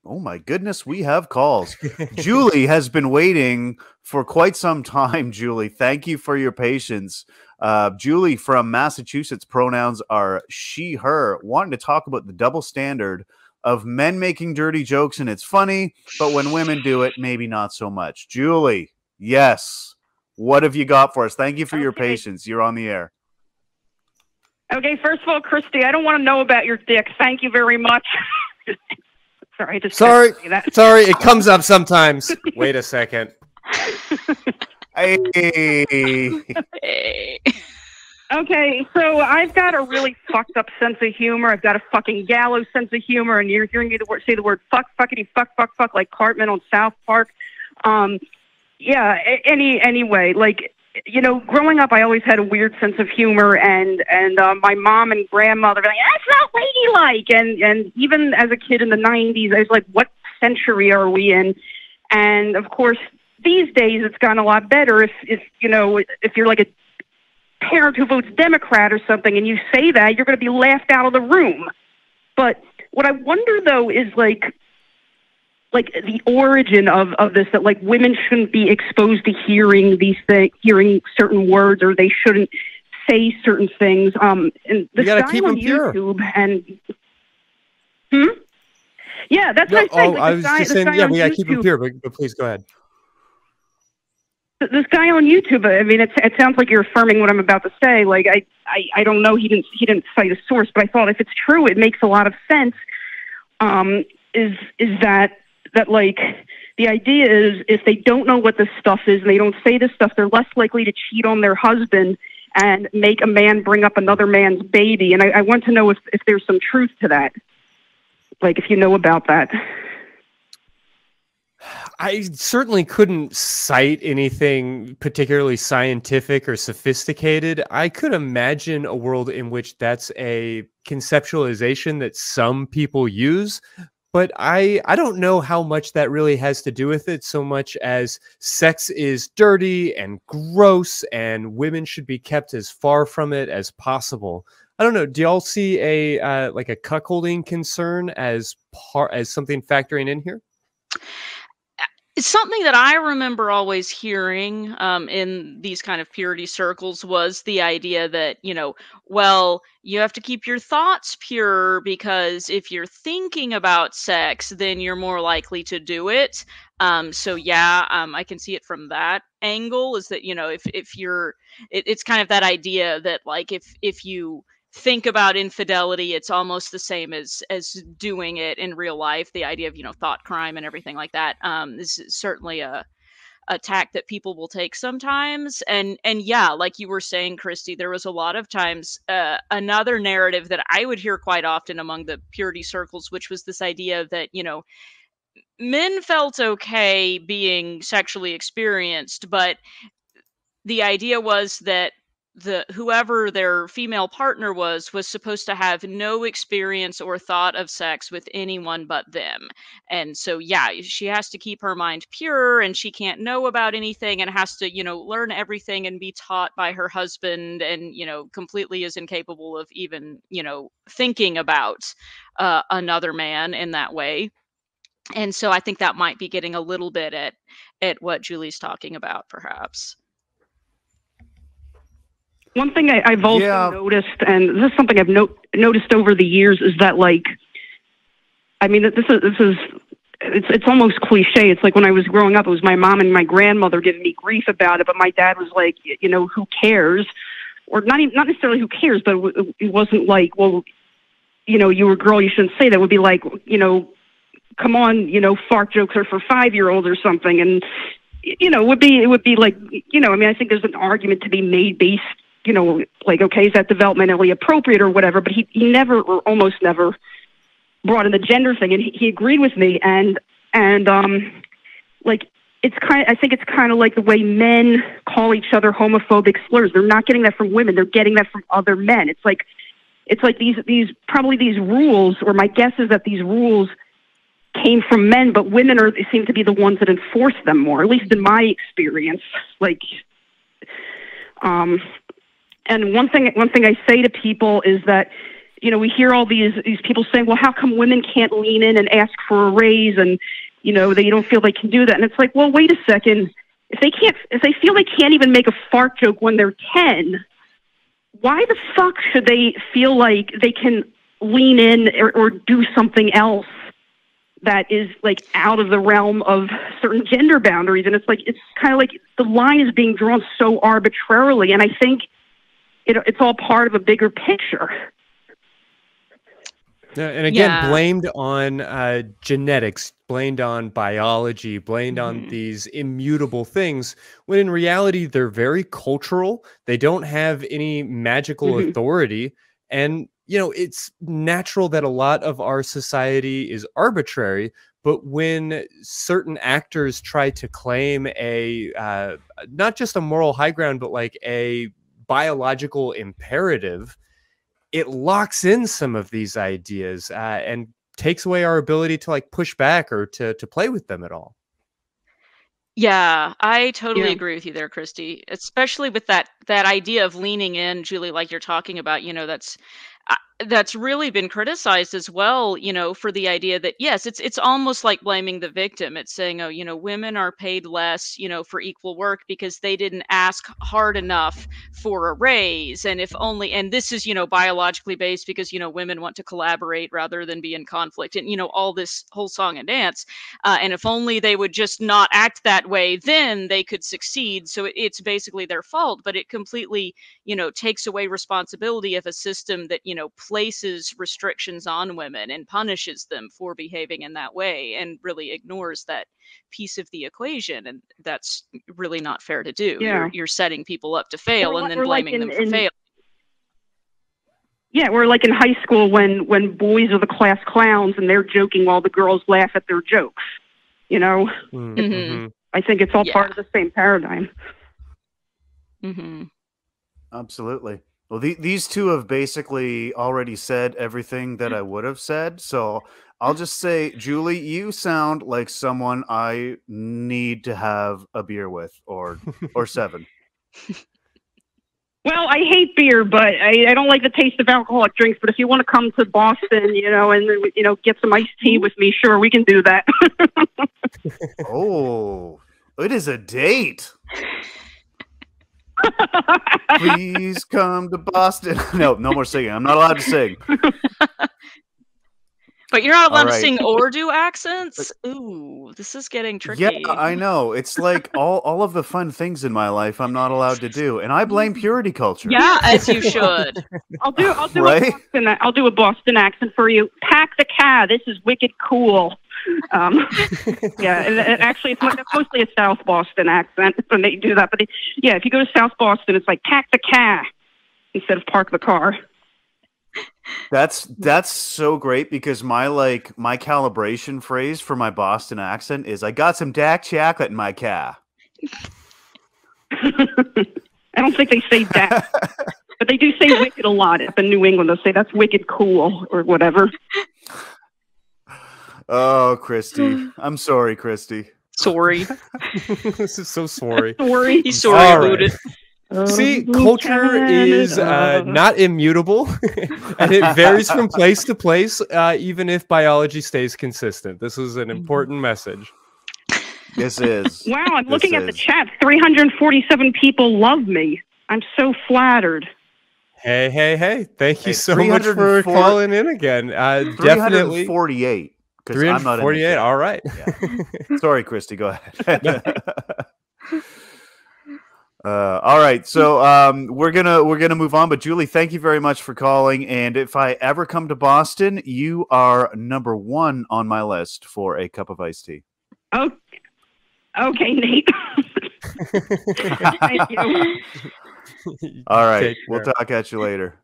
Oh my goodness, we have calls. Julie has been waiting for quite some time. Julie, thank you for your patience. Julie from Massachusetts, pronouns are she, her, wanting to talk about the double standard of men making dirty jokes, and it's funny, but when women do it, maybe not so much. Julie, yes. What have you got for us? Thank you for your patience. You're on the air. Okay, first of all, Christy, I don't want to know about your dick. Thank you very much. Sorry, sorry, it comes up sometimes. Wait a second. Hey. Okay, so I've got a really fucked up sense of humor. I've got a fucking gallows sense of humor, and you're hearing me say the word fuck, fuckity, fuck, like Cartman on South Park. Yeah, anyway, like, you know, growing up, I always had a weird sense of humor, and my mom and grandmother were like, that's not ladylike, and even as a kid in the 90s, I was like, what century are we in? And, of course, these days, it's gotten a lot better if you know, if you're like a parent who votes Democrat or something, and you say that, you're going to be laughed out of the room. But what I wonder, though, is, like the origin of this, that like women shouldn't be exposed to hearing these things, hearing certain words, or they shouldn't say certain things. And this guy on YouTube and yeah, that's what I said. I was just saying, yeah, we gotta keep him pure, but please go ahead. This guy on YouTube, I mean, it sounds like you're affirming what I'm about to say. Like, I don't know, he didn't cite a source, but I thought if it's true, it makes a lot of sense. Is that like the idea is if they don't know what this stuff is and they don't say this stuff, they're less likely to cheat on their husband and make a man bring up another man's baby. And I want to know if there's some truth to that. Like, if you know about that. I certainly couldn't cite anything particularly scientific or sophisticated. I could imagine a world in which that's a conceptualization that some people use, but I don't know how much that really has to do with it, so much as sex is dirty and gross and women should be kept as far from it as possible. I don't know. Do y'all see a like a cuckolding concern as something factoring in here? It's something that I remember always hearing in these kind of purity circles was the idea that, you know, well, you have to keep your thoughts pure because if you're thinking about sex, then you're more likely to do it. So yeah, I can see it from that angle, is that, you know, if you're, it's kind of that idea that like if you think about infidelity, it's almost the same as doing it in real life. The idea of, you know, thought crime and everything like that is certainly a tack that people will take sometimes. And yeah, like you were saying, Christy, there was a lot of times another narrative that I would hear quite often among the purity circles, which was this idea that, you know, men felt okay being sexually experienced, but the idea was that whoever their female partner was supposed to have no experience or thought of sex with anyone but them. And so, yeah, she has to keep her mind pure and she can't know about anything and has to, you know, learn everything and be taught by her husband and, you know, completely is incapable of even, you know, thinking about another man in that way. And so I think that might be getting a little bit at what Julie's talking about, perhaps. One thing I've also noticed, and this is something I've noticed over the years, is that, like, I mean, it's almost cliche. It's like when I was growing up, it was my mom and my grandmother giving me grief about it, but my dad was like, you know, who cares? Or not necessarily who cares, but it wasn't like, well, you know, you were a girl, you shouldn't say that. It would be like, you know, come on, you know, fart jokes are for 5-year-olds or something. And, you know, it would be like, you know, I mean, I think there's an argument to be made based, you know, like, okay, is that developmentally appropriate or whatever? But he never, or almost never, brought in the gender thing, and he agreed with me. And like, I think it's kind of like the way men call each other homophobic slurs. They're not getting that from women; they're getting that from other men. It's like these rules, or my guess is that these rules came from men, but women seem to be the ones that enforce them more, at least in my experience. Like, and one thing I say to people is that, we hear all these people saying, well, how come women can't lean in and ask for a raise, and they don't feel they can do that? And it's like, well, wait a second. If they feel they can't even make a fart joke when they're 10, why the fuck should they feel like they can lean in or do something else that is like out of the realm of certain gender boundaries? And it's kind of like the line is being drawn so arbitrarily. And I think it's all part of a bigger picture. Yeah, and again, blamed on genetics, blamed on biology, blamed on these immutable things, when in reality, they're very cultural. They don't have any magical authority. And, it's natural that a lot of our society is arbitrary. But when certain actors try to claim a, not just a moral high ground, but like a biological imperative, it locks in some of these ideas and takes away our ability to like push back or to play with them at all. Yeah, I totally agree with you there, Christy, especially with that idea of leaning in, Julie, like you're talking about, that's really been criticized as well, for the idea that, yes, it's almost like blaming the victim. It's saying, oh, women are paid less, for equal work because they didn't ask hard enough for a raise. And this is, biologically based because, women want to collaborate rather than be in conflict, and, all this whole song and dance. And if only they would just not act that way, then they could succeed. So it's basically their fault, but it completely, takes away responsibility of a system that, places restrictions on women and punishes them for behaving in that way, and really ignores that piece of the equation. And that's really not fair to do. You're setting people up to fail and then blaming them for failing. Yeah, we're like in high school when boys are the class clowns and they're joking while the girls laugh at their jokes. I think it's all part of the same paradigm. Absolutely. Well, these two have basically already said everything that I would have said. So I'll just say, Julie, you sound like someone I need to have a beer with, or 7. Well, I hate beer, but I don't like the taste of alcoholic drinks. But if you want to come to Boston, and get some iced tea with me, sure, we can do that. Oh, it is a date. Please come to Boston. No more singing. I'm not allowed to sing. But you're not allowed to sing or do accents? Ooh, this is getting tricky. Yeah, I know. It's like all of the fun things in my life I'm not allowed to do, and I blame purity culture. Yeah, as you should. I'll do right? I'll do a Boston accent for you. Pack the car. This is wicked cool. Yeah, and actually, it's mostly a South Boston accent when they do that. But if you go to South Boston, it's like pack the car instead of park the car. That's so great, because my calibration phrase for my Boston accent is, I got some dark chocolate in my car. I don't think they say that, but they do say wicked a lot up in New England. They'll say that's wicked cool or whatever. Oh, Christy. I'm sorry, Christy. Sorry. This is so sorry. Sorry. He's sorry about it. See, culture is not immutable, and it varies from place to place, even if biology stays consistent. This is an important message. This is. Wow, I'm looking at the chat. 347 people love me. I'm so flattered. Hey. Thank you so much for calling in again. Definitely. 348. 348, all right. Yeah. Sorry, Christy, go ahead. All right, so we're gonna move on. But Julie, thank you very much for calling. And if I ever come to Boston, you are number 1 on my list for a cup of iced tea. Oh, okay, Nate. Thank you. All right, we'll talk at you later.